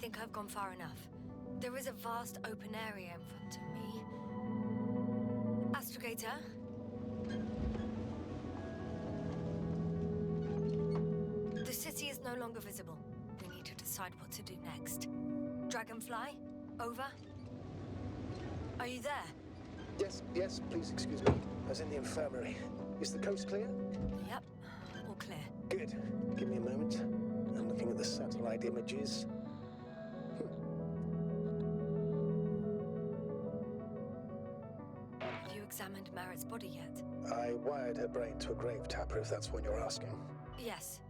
think I've gone far enough. There is a vast open area in front of me. Astrogator? The city is no longer visible. We need to decide what to do next. Dragonfly? Over? Are you there? Yes, please excuse me. I was in the infirmary. Is the coast clear? Yep, all clear. Good. Give me a moment. I'm looking at the satellite images. Have you examined Merritt's body yet? I wired her brain to a grave tapper, if that's what you're asking. Yes,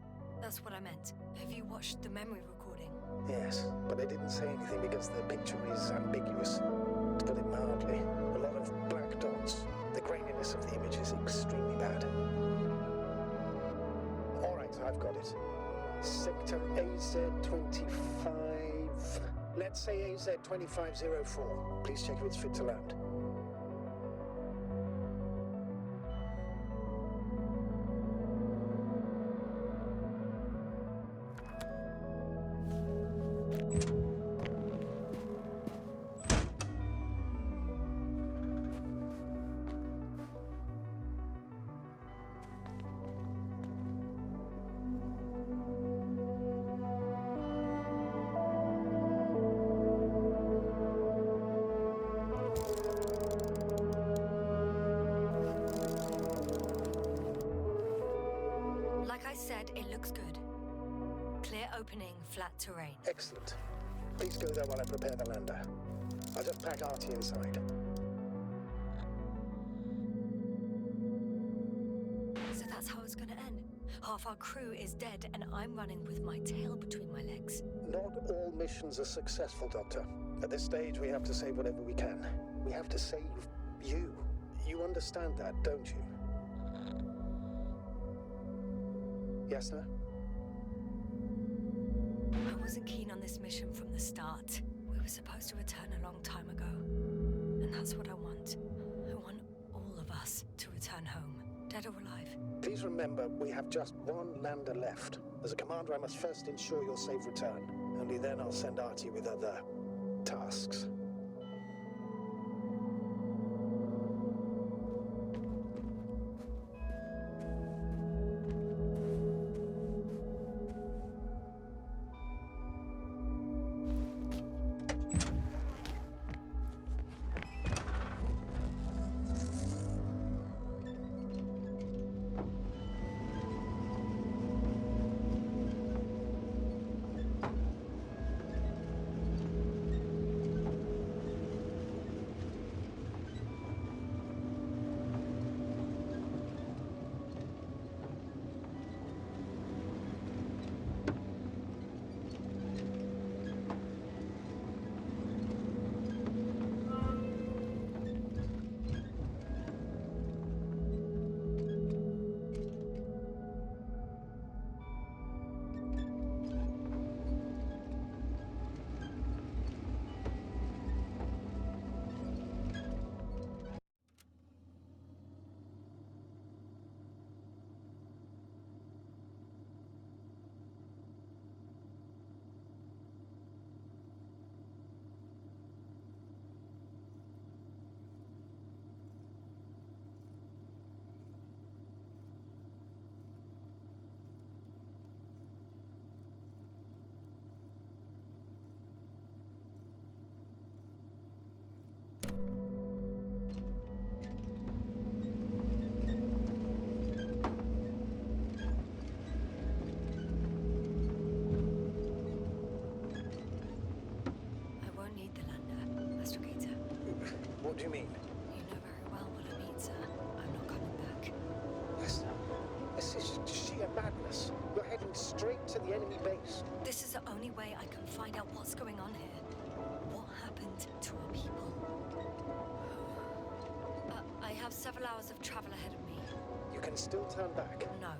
that's what I meant. Have you watched the memory recording? Yes, but I didn't say anything because the picture is ambiguous. To put it mildly, a lot of black dots. The graininess of the image is extremely bad. All right, I've got it. Sector AZ-25... Let's say AZ-2504. Please check if it's fit to land. Like I said, it looks good. Clear opening, flat terrain. Excellent. Please go there while I prepare the lander. I'll just pack Artie inside. So that's how it's gonna end. Half our crew is dead, and I'm running with my tail between my legs. Not all missions are successful, Doctor. At this stage, we have to save whatever we can. We have to save you. You understand that, don't you? Yes, sir? I wasn't keen on this mission from the start. We were supposed to return a long time ago. And that's what I want. I want all of us to return home, dead or alive. Please remember, we have just one lander left. As a commander, I must first ensure your safe return. Only then I'll send Artie with other tasks. What do you mean? You know very well what I mean, sir. I'm not coming back. Listen, this is sheer madness. You're heading straight to the enemy base. This is the only way I can find out what's going on here. What happened to our people? I have several hours of travel ahead of me. You can still turn back. No.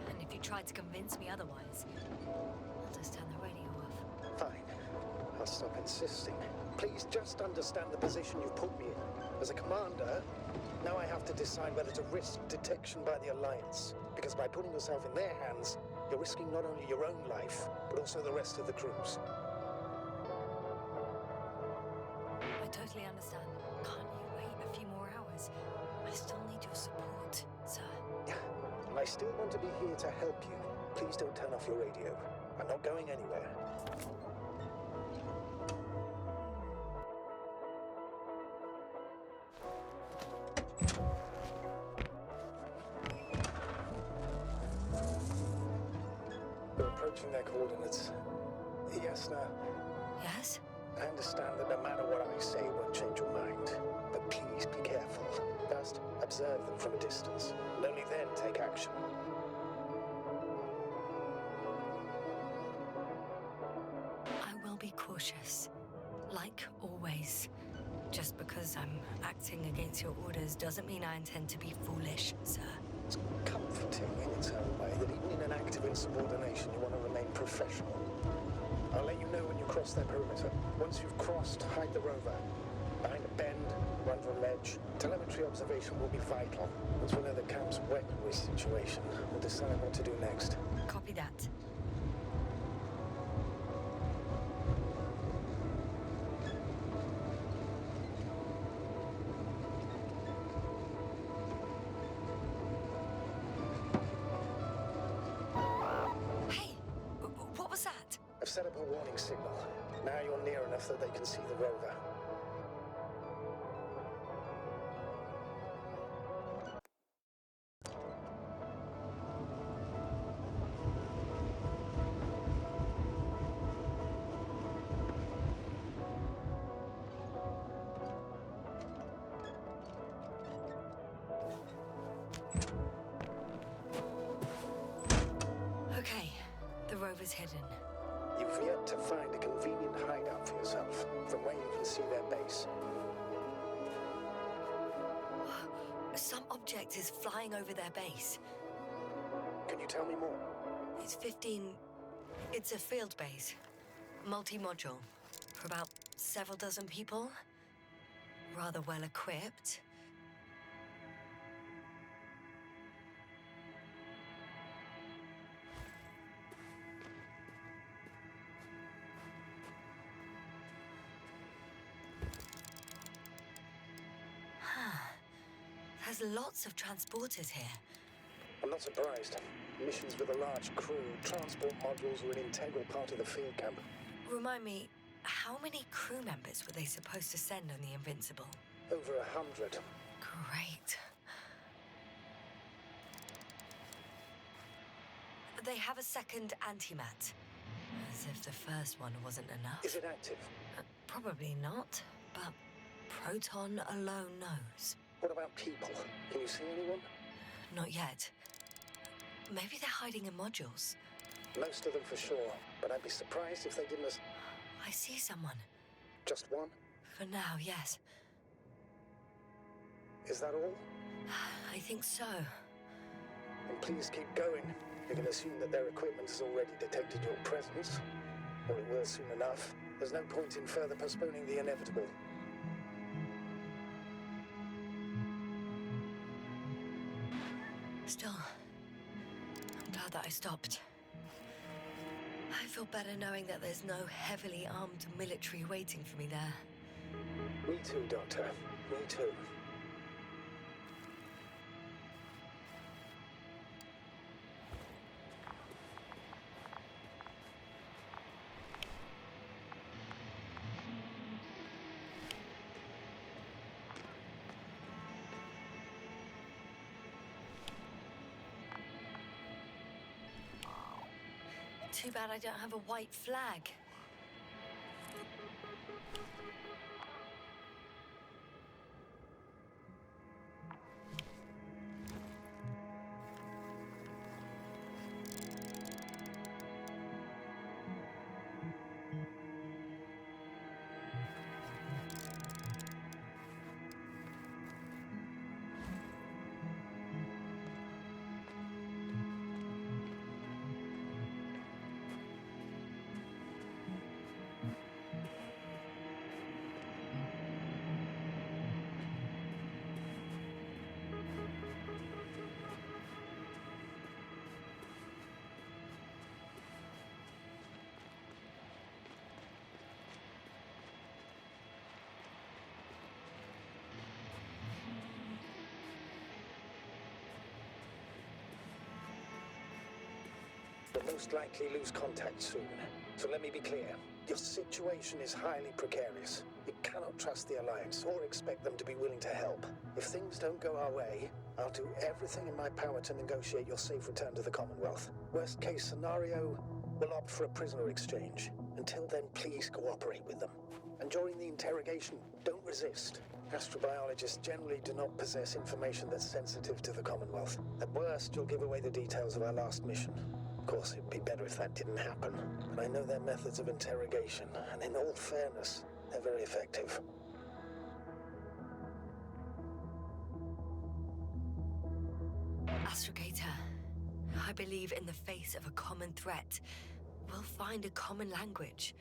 And if you try to convince me otherwise, I'll just turn the radio off. Fine. I'll stop insisting. Please just understand the position you've put me in. As a commander, now I have to decide whether to risk detection by the Alliance. Because by putting yourself in their hands, you're risking not only your own life, but also the rest of the crew's. understand. Can't you wait a few more hours? I still need your support, sir. And I still want to be here to help you. Please don't turn off your radio. I'm not going anywhere. We're approaching their coordinates. Yes, now. Yes? I understand that no matter what I say won't change your mind. But please be careful. First, observe them from a distance, and only then take action. I will be cautious. Like always. Just because I'm acting against your orders doesn't mean I intend to be foolish, sir. It's comforting in its own way that even in an act of insubordination you want to remain professional. I'll let you know when you cross their perimeter. Once you've crossed, hide the rover. Behind a bend, run to a ledge. Telemetry observation will be vital. Once we know the camp's weaponry situation, we'll decide what to do next. Copy that. Hey! What was that? I've set up a warning signal. Now you're near enough that they can see the rover. Okay, the rover's hidden. You've yet to find a convenient hideout for yourself, from where you can see their base. Some object is flying over their base. Can you tell me more? It's 15... It's a field base. Multi-module. For about several dozen people. Rather well equipped. There's lots of transporters here. I'm not surprised. Missions with a large crew, transport modules are an integral part of the field camp. Remind me, how many crew members were they supposed to send on the Invincible? Over 100. Great. They have a second antimat. As if the first one wasn't enough. Is it active? Probably not, but Proton alone knows. What about people? Can you see anyone? Not yet. Maybe they're hiding in modules. Most of them for sure, but I'd be surprised if they didn't. I see someone. Just one? For now, yes. Is that all? I think so. And please keep going. You can assume that their equipment has already detected your presence. Or it will soon enough. There's no point in further postponing the inevitable. Still, I'm glad that I stopped. I feel better knowing that there's no heavily armed military waiting for me there. Me too, Doctor. Me too. Too bad I don't have a white flag. most likely lose contact soon. So let me be clear. Your situation is highly precarious. You cannot trust the Alliance or expect them to be willing to help. If things don't go our way, I'll do everything in my power to negotiate your safe return to the Commonwealth. Worst case scenario, we'll opt for a prisoner exchange. Until then, please cooperate with them. And during the interrogation, don't resist. Astrobiologists generally do not possess information that's sensitive to the Commonwealth. At worst, you'll give away the details of our last mission. Of course, it'd be better if that didn't happen. But I know their methods of interrogation, and in all fairness, they're very effective. Astrogator, I believe in the face of a common threat, we'll find a common language,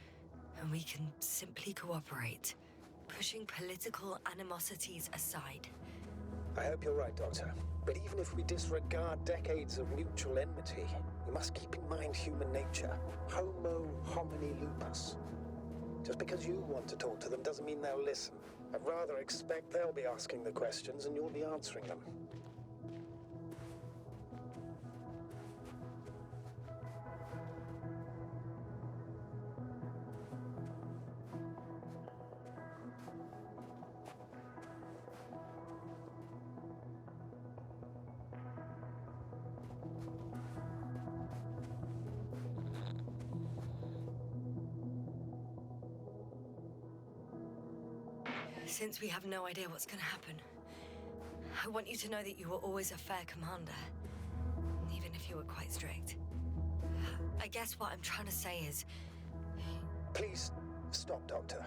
and we can simply cooperate, pushing political animosities aside. I hope you're right, Doctor. But even if we disregard decades of mutual enmity, we must keep in mind human nature. Homo homini lupus. Just because you want to talk to them doesn't mean they'll listen. I'd rather expect they'll be asking the questions and you'll be answering them. Since we have no idea what's gonna happen, I want you to know that you were always a fair commander, even if you were quite strict. I guess what I'm trying to say is... Please, stop, Doctor.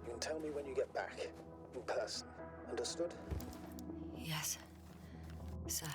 You can tell me when you get back. In person. Understood? Yes, sir.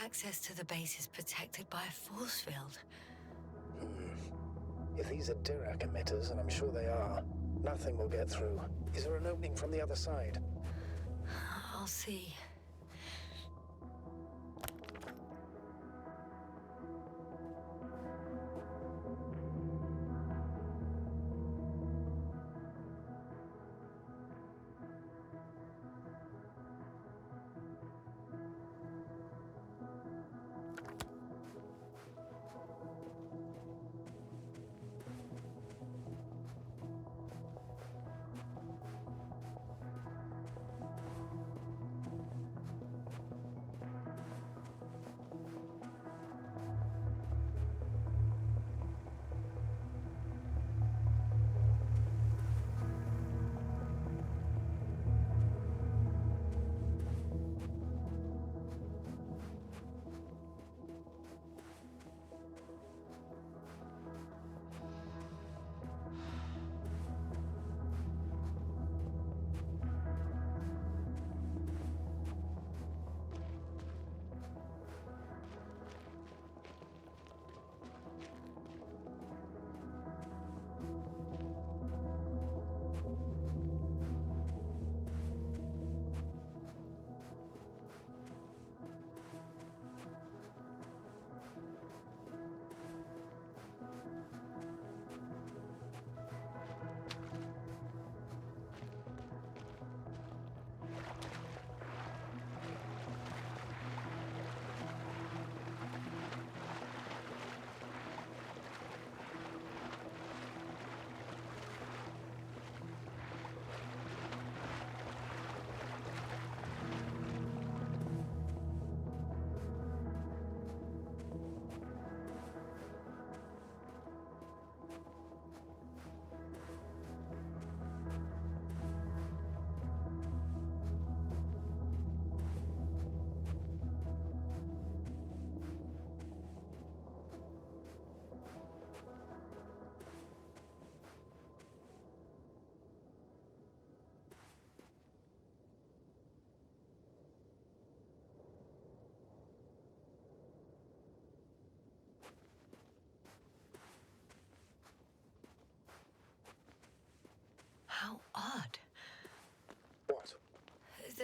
Access to the base is protected by a force field. If these are Dirac emitters, and I'm sure they are, nothing will get through. Is there an opening from the other side? I'll see.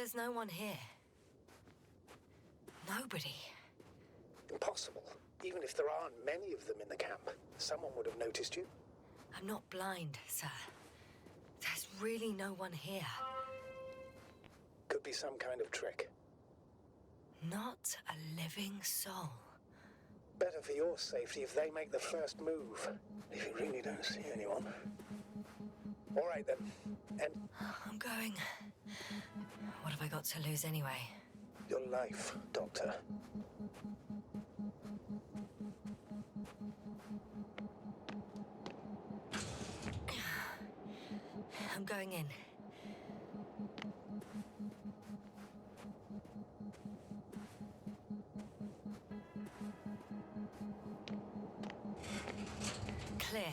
There's no one here. Nobody. Impossible. Even if there aren't many of them in the camp, someone would have noticed you. I'm not blind, sir. There's really no one here. Could be some kind of trick. Not a living soul. Better for your safety if they make the first move. If you really don't see anyone. All right then. And I'm going. What have I got to lose anyway? your life, Doctor. I'm going in. Clear.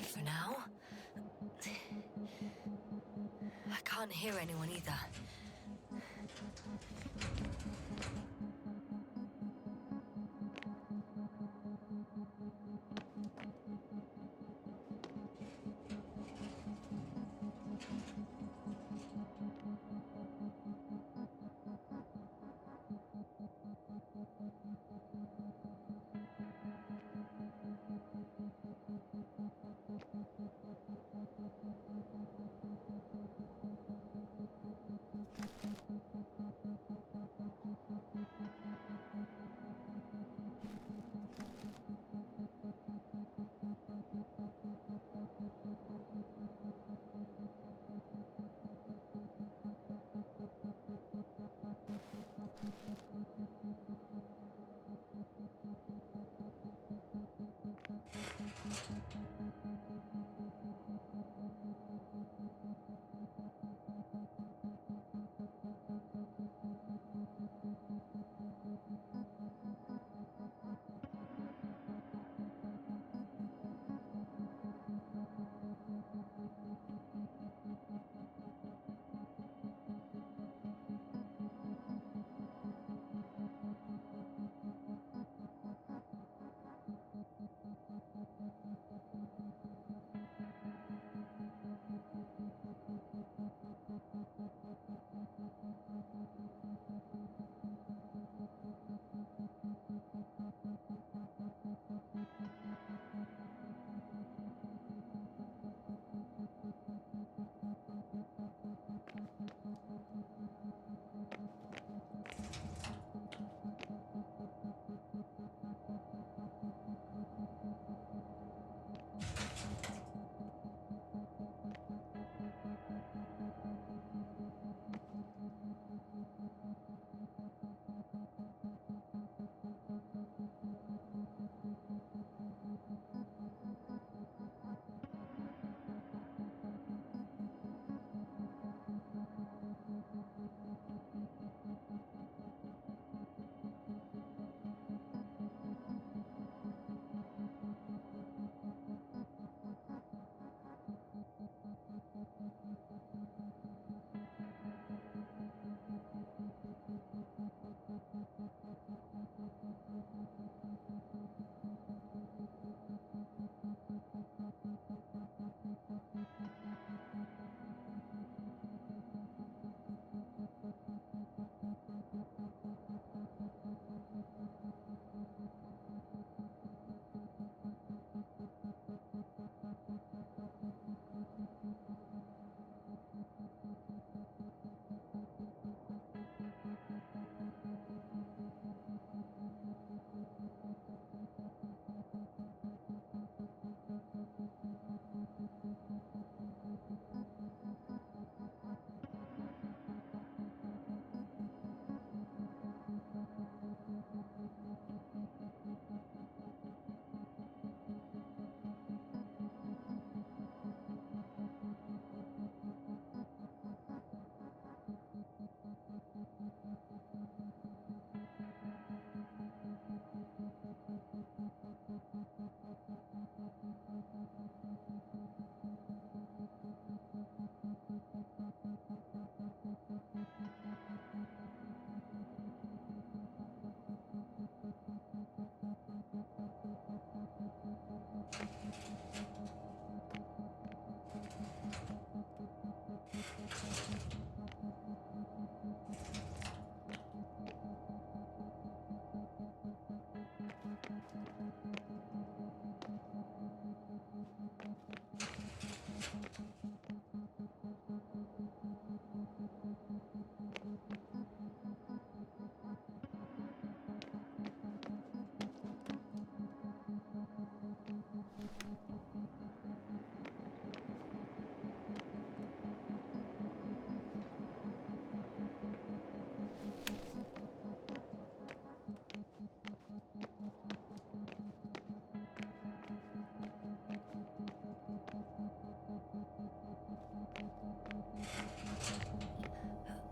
For now. I can't hear anyone either.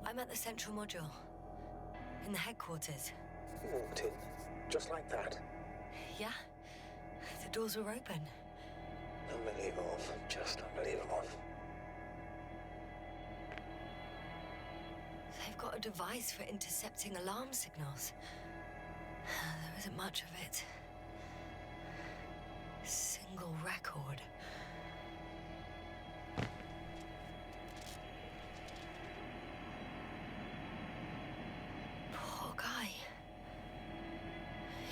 I'm at the central module, in the headquarters. You walked in, just like that. Yeah, the doors were open. Unbelievable, just unbelievable. They've got a device for intercepting alarm signals. There isn't much of it. Single record. Poor guy.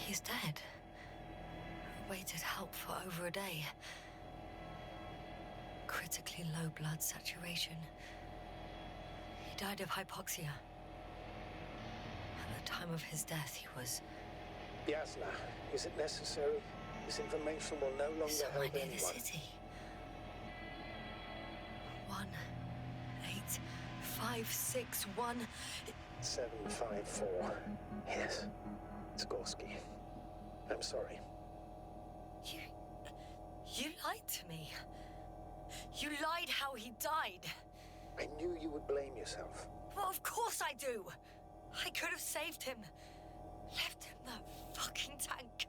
He's dead. Waited help for over a day. Critically low blood saturation. He died of hypoxia. At the time of his death, he was... Yasna, is it necessary? This information will no longer somewhere help near anyone. the city. 18561. 754. Yes, it's Gorski. I'm sorry. You lied to me. You lied how he died. I knew you would blame yourself. Well, of course I do. I could have saved him. Left him that fucking tank.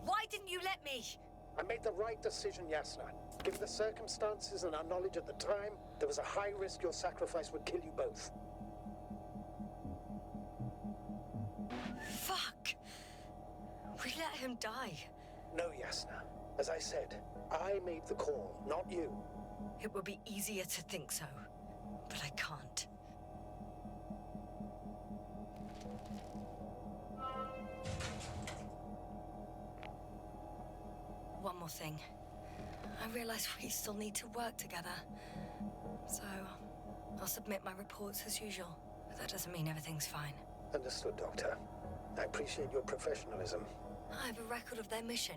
Why didn't you let me? I made the right decision, Yasna. Given the circumstances and our knowledge at the time, there was a high risk your sacrifice would kill you both. Fuck. We let him die. No, Yasna. As I said, I made the call, not you. It would be easier to think so, but I can't. One more thing. I realize we still need to work together. So, I'll submit my reports as usual. But that doesn't mean everything's fine. Understood, Doctor. I appreciate your professionalism. I have a record of their mission.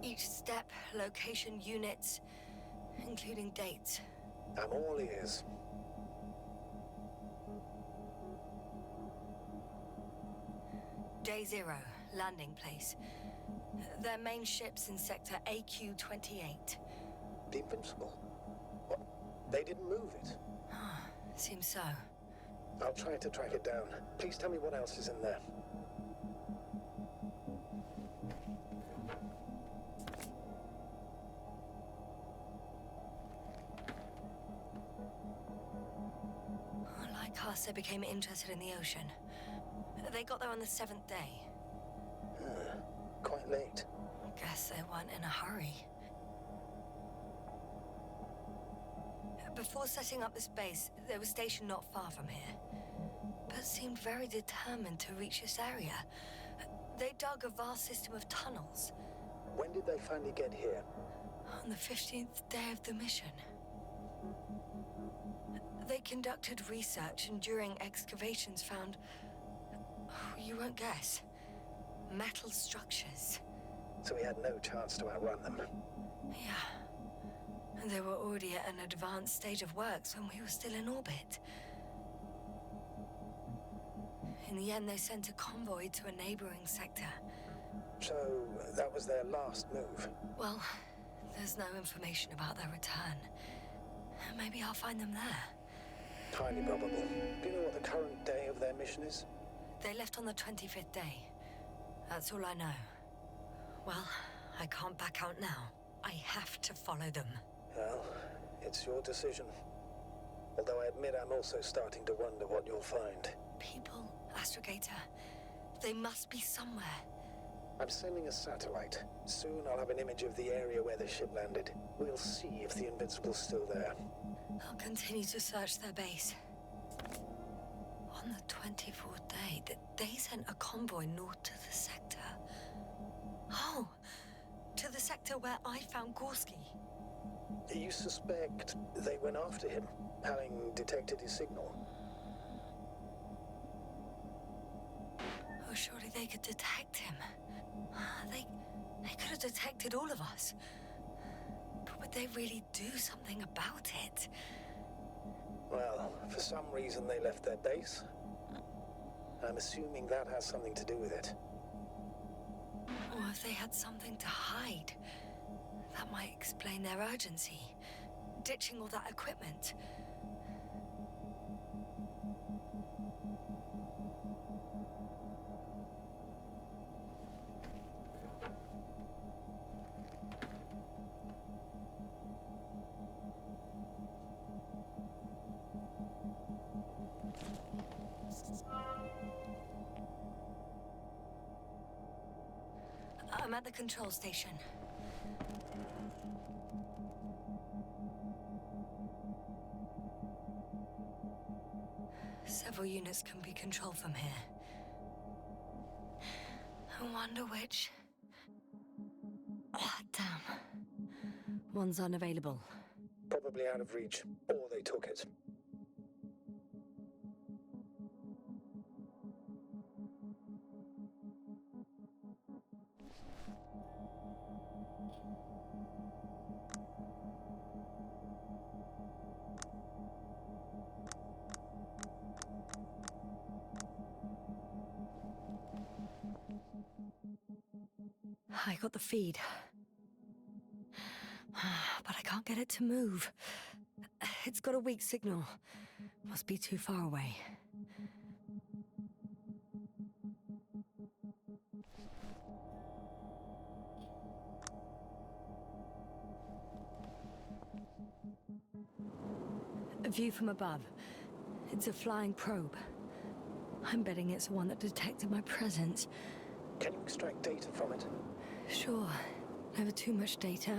Each step, location, units, including dates. I'm all ears. Day 0, landing place. Their main ship's in sector AQ-28. The Invincible? What? They didn't move it? Seems so. I'll try to track it down. Please tell me what else is in there. Like us, they became interested in the ocean. They got there on the 7th day. Quite late. Guess they weren't in a hurry. Before setting up this base, they were stationed not far from here, but seemed very determined to reach this area. They dug a vast system of tunnels. When did they finally get here? On the 15th day of the mission. They conducted research and during excavations found... you won't guess. Metal structures. So we had no chance to outrun them. Yeah. And they were already at an advanced stage of works when we were still in orbit. In the end, they sent a convoy to a neighboring sector. So that was their last move. Well, there's no information about their return. Maybe I'll find them there. Highly probable. Do you know what the current day of their mission is? They left on the 25th day. That's all I know. Well, I can't back out now. I have to follow them. Well, it's your decision. Although I admit I'm also starting to wonder what you'll find. People, Astrogator. They must be somewhere. I'm sending a satellite. Soon I'll have an image of the area where the ship landed. We'll see if the Invincible's still there. I'll continue to search their base. On the 24th day, they sent a convoy north to the sector. Oh, to the sector where I found Gorski. You suspect they went after him, having detected his signal? Oh, surely they could detect him. They could have detected all of us. But would they really do something about it? Well, for some reason they left their base. I'm assuming that has something to do with it. Or if they had something to hide, that might explain their urgency. Ditching all that equipment. I'm at the control station. Several units can be controlled from here. I wonder which... Ah, damn. One's unavailable. Probably out of reach, or they took it. I got the feed. But I can't get it to move. It's got a weak signal. Must be too far away. A view from above. It's a flying probe. I'm betting it's the one that detected my presence. Can you extract data from it? Sure. Never too much data.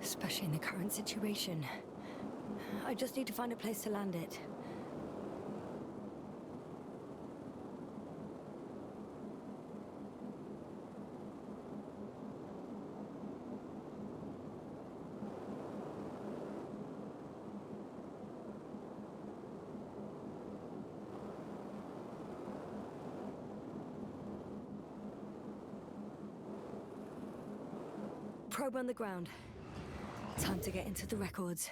Especially in the current situation. I just need to find a place to land it. Probe on the ground. Time to get into the records.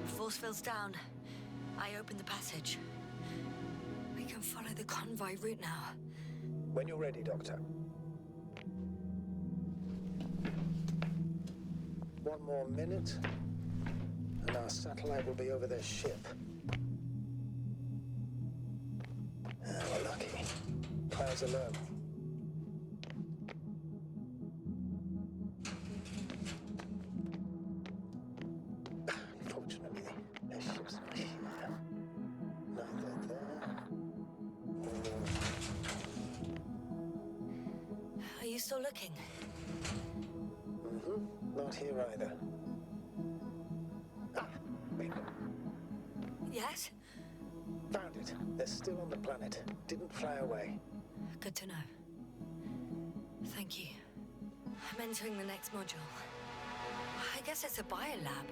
Force field's down. I open the passage. We can follow the convoy route now. When you're ready, Doctor. One more minute, and our satellite will be over their ship. We're lucky. Clouds are low. Unfortunately, their ship's not here. Neither there. Are you still looking? Not here either. Ah, bingo. Yes? Found it. They're still on the planet. Didn't fly away. Good to know. Thank you. I'm entering the next module. I guess it's a biolab.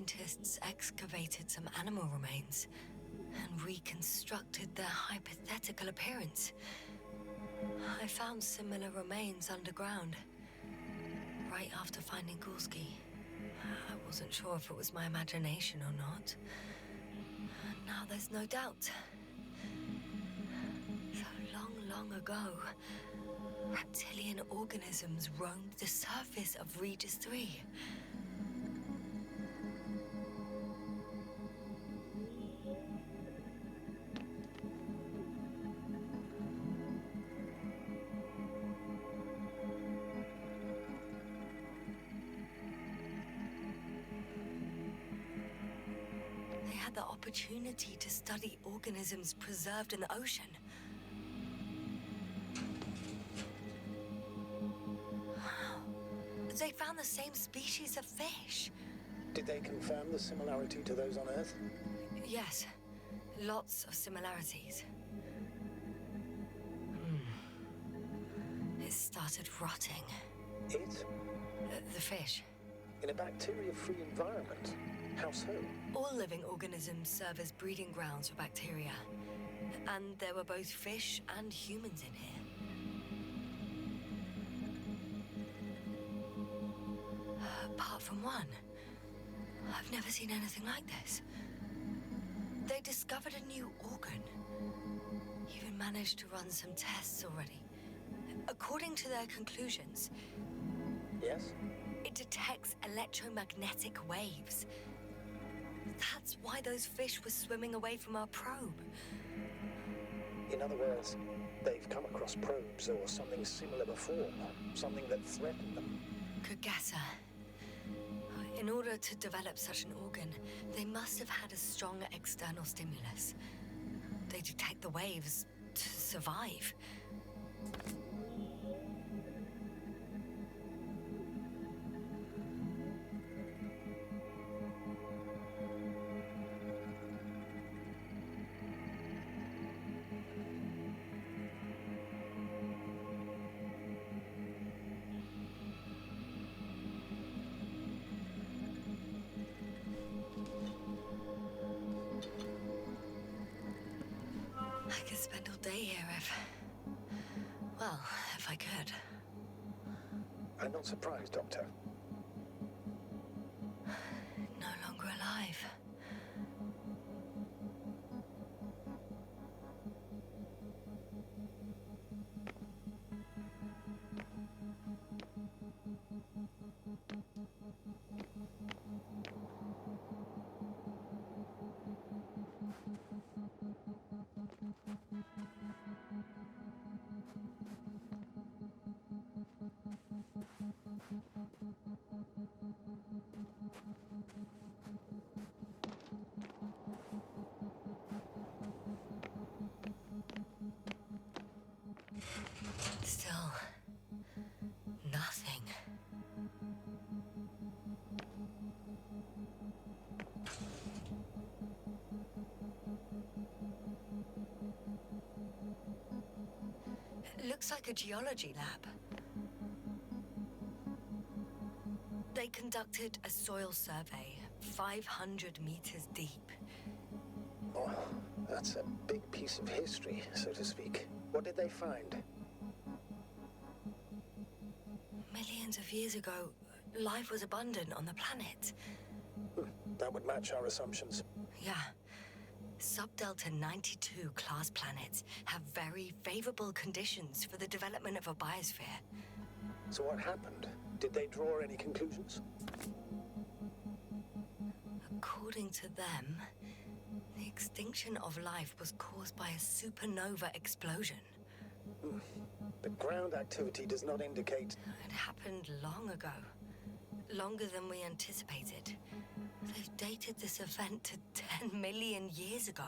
scientists excavated some animal remains and reconstructed their hypothetical appearance. I found similar remains underground, right after finding Gulski. I wasn't sure if it was my imagination or not. Now there's no doubt. So long ago, reptilian organisms roamed the surface of Regis 3. They had the opportunity to study organisms preserved in the ocean. They found the same species of fish. Did they confirm the similarity to those on Earth? Yes, lots of similarities. It started rotting. It? The fish. In a bacteria-free environment? How so? All living organisms serve as breeding grounds for bacteria. And there were both fish and humans in here. Apart from one. I've never seen anything like this. They discovered a new organ. Even managed to run some tests already. According to their conclusions, Yes? it detects electromagnetic waves. That's why those fish were swimming away from our probe. In other words, they've come across probes or something similar before. Something that threatened them. Good guesser. In order to develop such an organ, they must have had a strong external stimulus. They detect the waves to survive. I could spend all day here if I could. I'm not surprised, Doctor. No longer alive. Still, nothing. It looks like a geology lab. They conducted a soil survey, 500 meters deep. Oh, that's a big piece of history, so to speak. What did they find? Millions of years ago, life was abundant on the planet. That would match our assumptions. Yeah. Subdelta 92 class planets have very favorable conditions for the development of a biosphere. So what happened? Did they draw any conclusions? According to them, the extinction of life was caused by a supernova explosion. The ground activity does not indicate... It happened long ago. Longer than we anticipated. They've dated this event to 10 million years ago.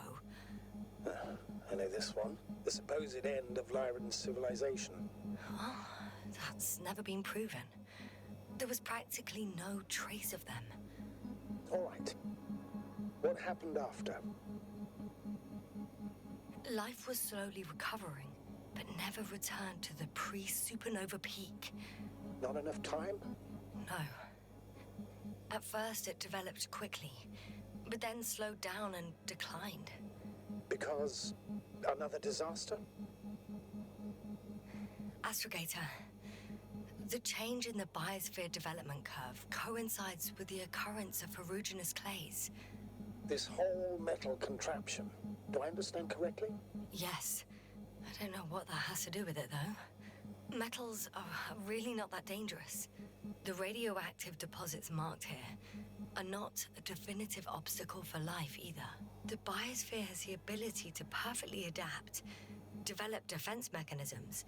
I know this one. The supposed end of Lyran's civilization. Well, that's never been proven. There was practically no trace of them. All right. What happened after? Life was slowly recovering, but never returned to the pre-supernova peak. Not enough time? No. At first, it developed quickly, but then slowed down and declined. Because another disaster? Astrogator, the change in the biosphere development curve coincides with the occurrence of ferruginous clays. This whole metal contraption. Do I understand correctly? Yes. I don't know what that has to do with it, though. Metals are really not that dangerous. The radioactive deposits marked here are not a definitive obstacle for life either. The biosphere has the ability to perfectly adapt, develop defense mechanisms,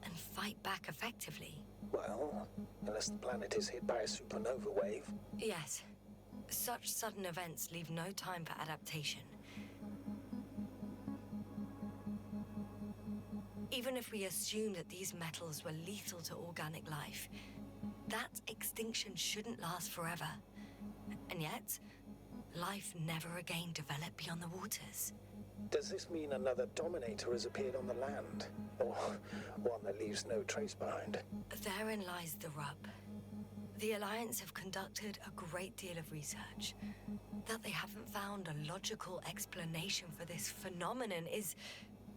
and fight back effectively. Well, unless the planet is hit by a supernova wave. Yes. Such sudden events leave no time for adaptation. Even if we assume that these metals were lethal to organic life, that extinction shouldn't last forever. And yet, life never again developed beyond the waters. Does this mean another Dominator has appeared on the land? Or one that leaves no trace behind? Therein lies the rub. The Alliance have conducted a great deal of research. That they haven't found a logical explanation for this phenomenon is,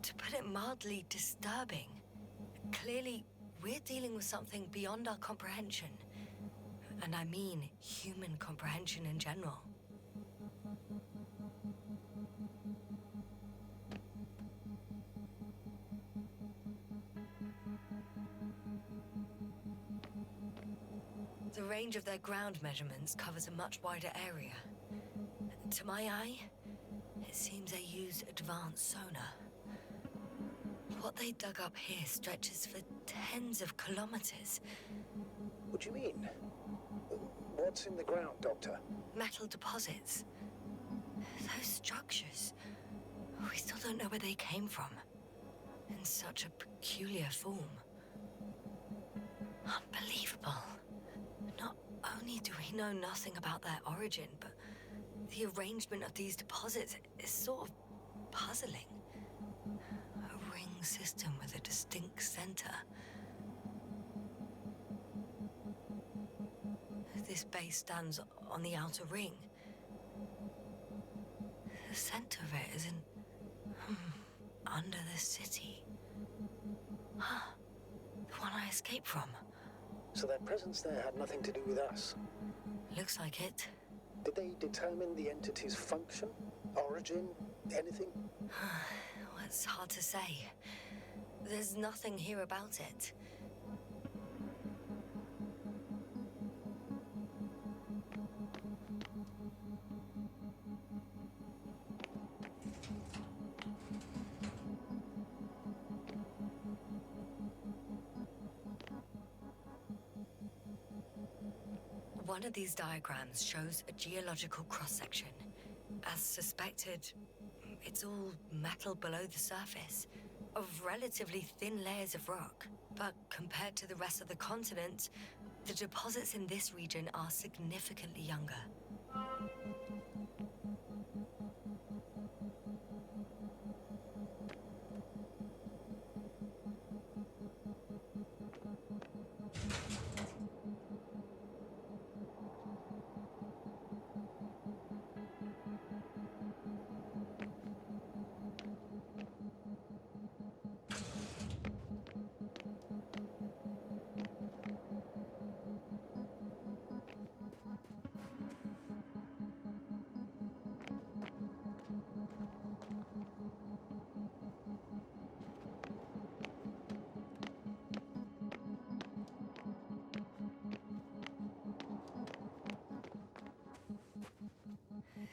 to put it mildly, disturbing. Clearly, we're dealing with something beyond our comprehension. And I mean human comprehension in general. The range of their ground measurements covers a much wider area. To my eye, it seems they use advanced sonar. What they dug up here stretches for tens of kilometers. What do you mean? What's in the ground, Doctor? Metal deposits. Those structures. We still don't know where they came from. In such a peculiar form. Unbelievable. Not only do we know nothing about their origin, but the arrangement of these deposits is sort of puzzling. A ring system with a distinct center. This base stands on the outer ring. The center of it is under the city. The one I escaped from. So their presence there had nothing to do with us? Looks like it. Did they determine the entity's function? Origin? Anything? Well, it's hard to say. There's nothing here about it. One of these diagrams shows a geological cross-section. As suspected, it's all metal below the surface, of relatively thin layers of rock. But compared to the rest of the continent, the deposits in this region are significantly younger.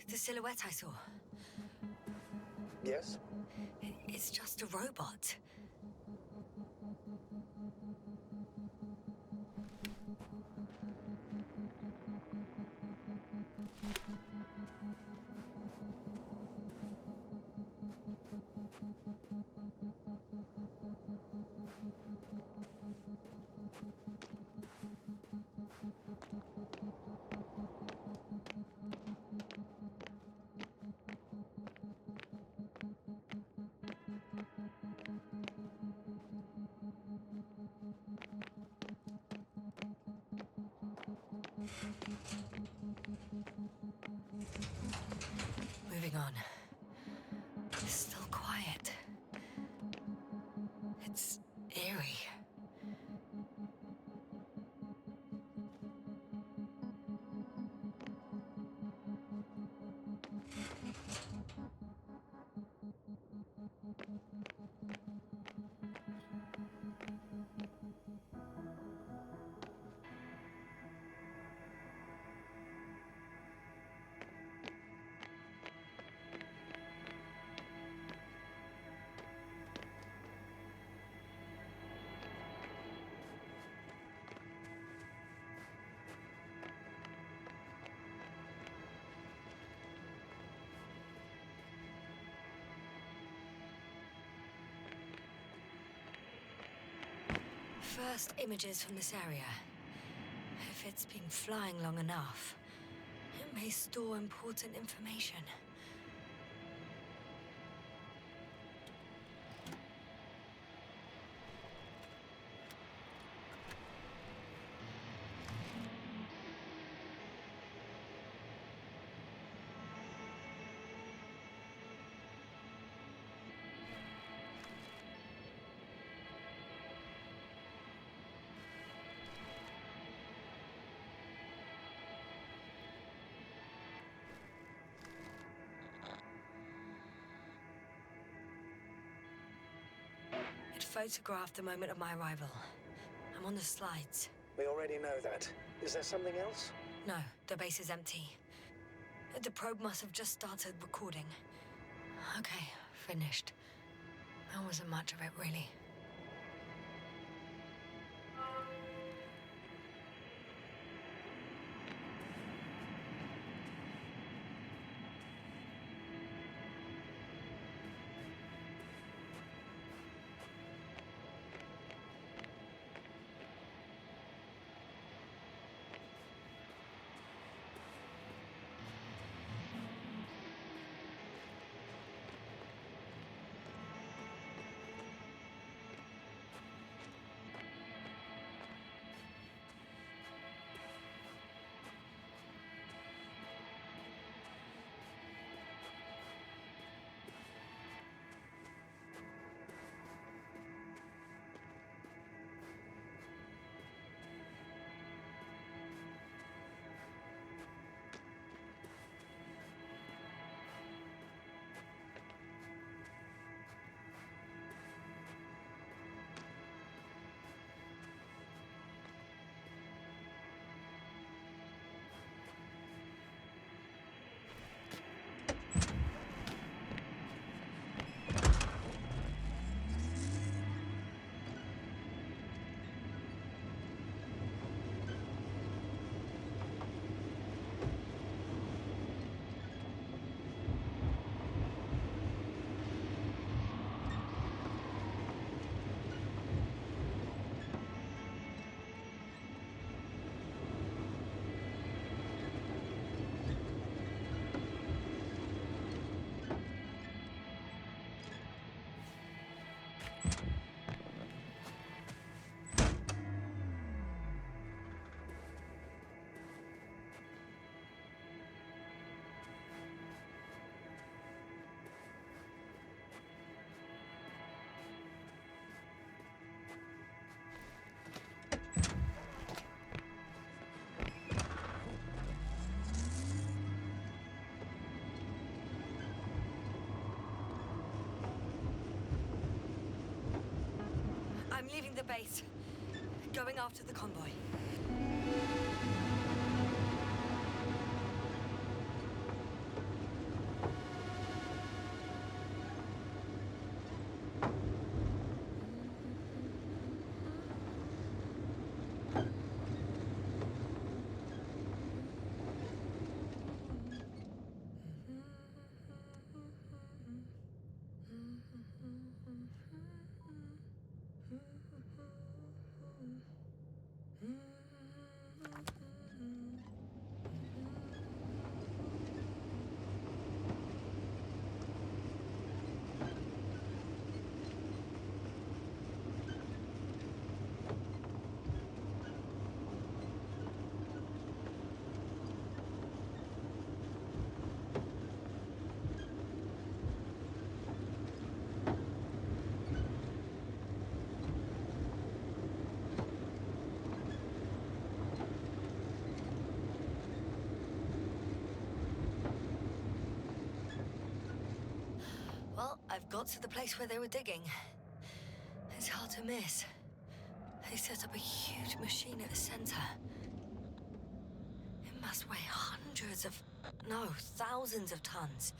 The silhouette I saw. Yes? It's just a robot. holding on. It's still quiet. It's eerie. First images from this area. If it's been flying long enough, it may store important information. It photographed the moment of my arrival. I'm on the slides. We already know that. Is there something else? No, the base is empty. The probe must have just started recording. Okay, finished. There wasn't much of it, really. I'm leaving the base. Going after the convoy. I've got to the place where they were digging. It's hard to miss. They set up a huge machine at the center. It must weigh thousands of tons.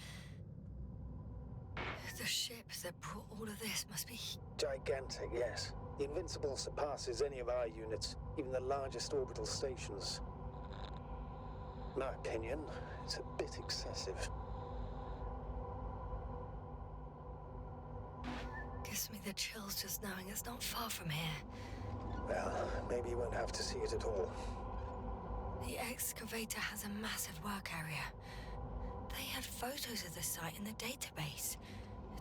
The ship that brought all of this must be... Gigantic, yes. The Invincible surpasses any of our units, even the largest orbital stations. In my opinion, it's a bit excessive. Gives me the chills just knowing it's not far from here. Well, maybe you won't have to see it at all. The excavator has a massive work area. They had photos of the site in the database,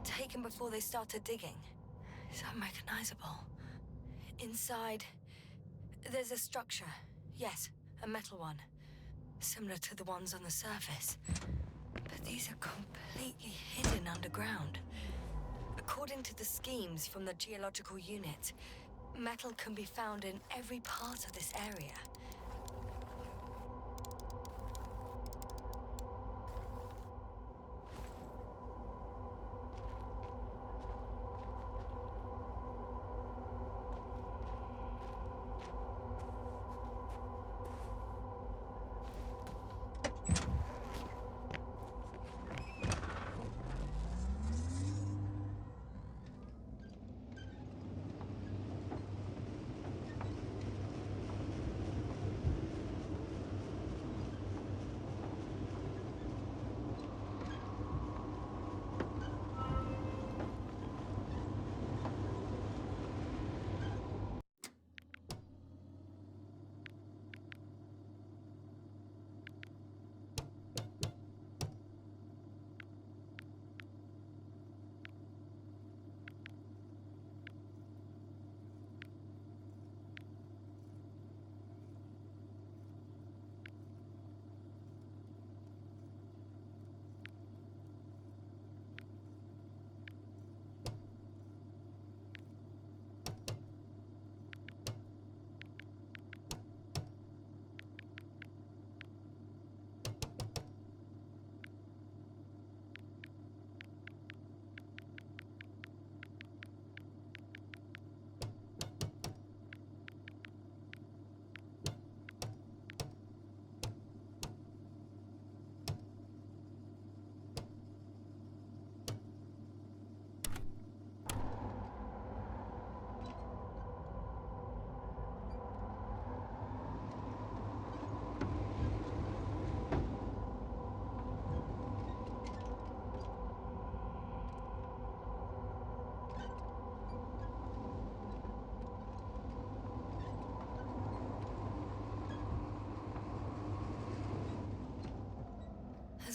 taken before they started digging. It's unrecognizable. Inside, there's a structure. Yes, a metal one. Similar to the ones on the surface. But these are completely hidden underground. According to the schemes from the geological unit, metal can be found in every part of this area.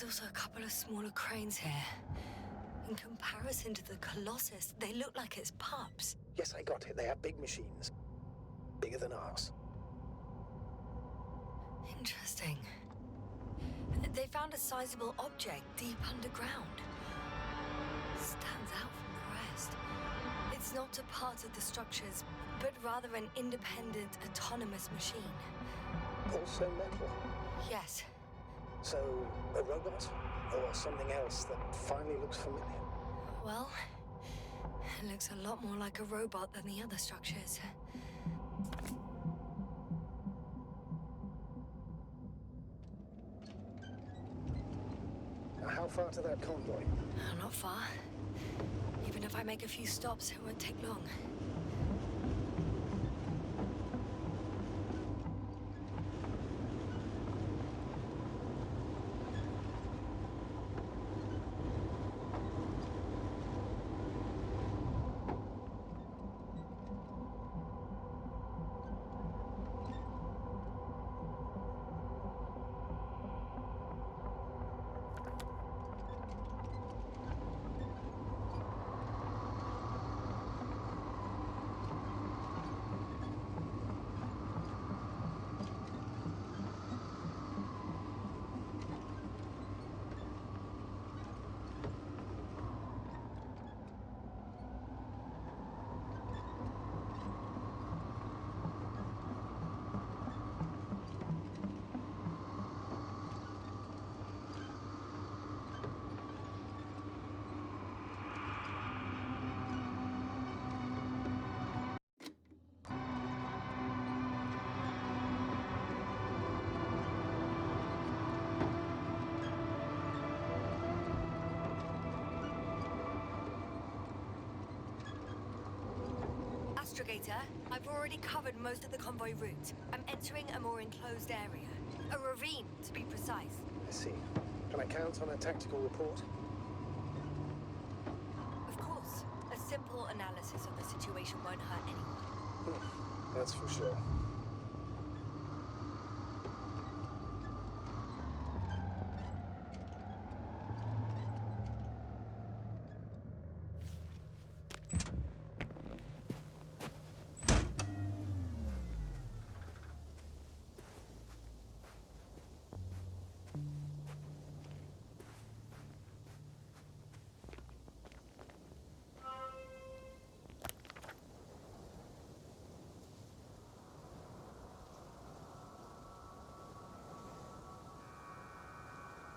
There's also a couple of smaller cranes here. In comparison to the Colossus, they look like it's pups. Yes, I got it. They have big machines. Bigger than ours. Interesting. They found a sizable object deep underground. Stands out from the rest. It's not a part of the structures, but rather an independent, autonomous machine. Also metal. Yes. So, a robot? Or something else that finally looks familiar? Well, it looks a lot more like a robot than the other structures. How far to that convoy? Not far. Even if I make a few stops, it won't take long. Astrogator. I've already covered most of the convoy route. I'm entering a more enclosed area. A ravine, to be precise. I see. Can I count on a tactical report? Of course. A simple analysis of the situation won't hurt anyone. That's for sure.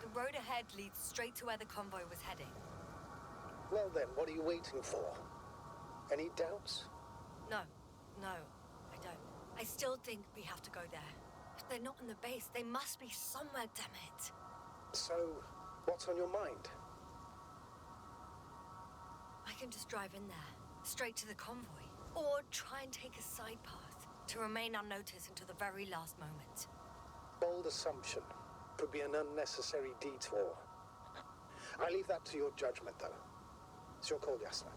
The road ahead leads straight to where the convoy was heading. Well then, what are you waiting for? Any doubts? No, I don't. I still think we have to go there. If they're not in the base, they must be somewhere, damn it. So, what's on your mind? I can just drive in there, straight to the convoy. Or try and take a side path to remain unnoticed until the very last moment. Bold assumption. Could be an unnecessary detour. I leave that to your judgment, though. It's your call, Yasna.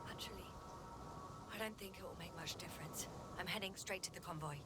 Actually, I don't think it will make much difference. I'm heading straight to the convoy.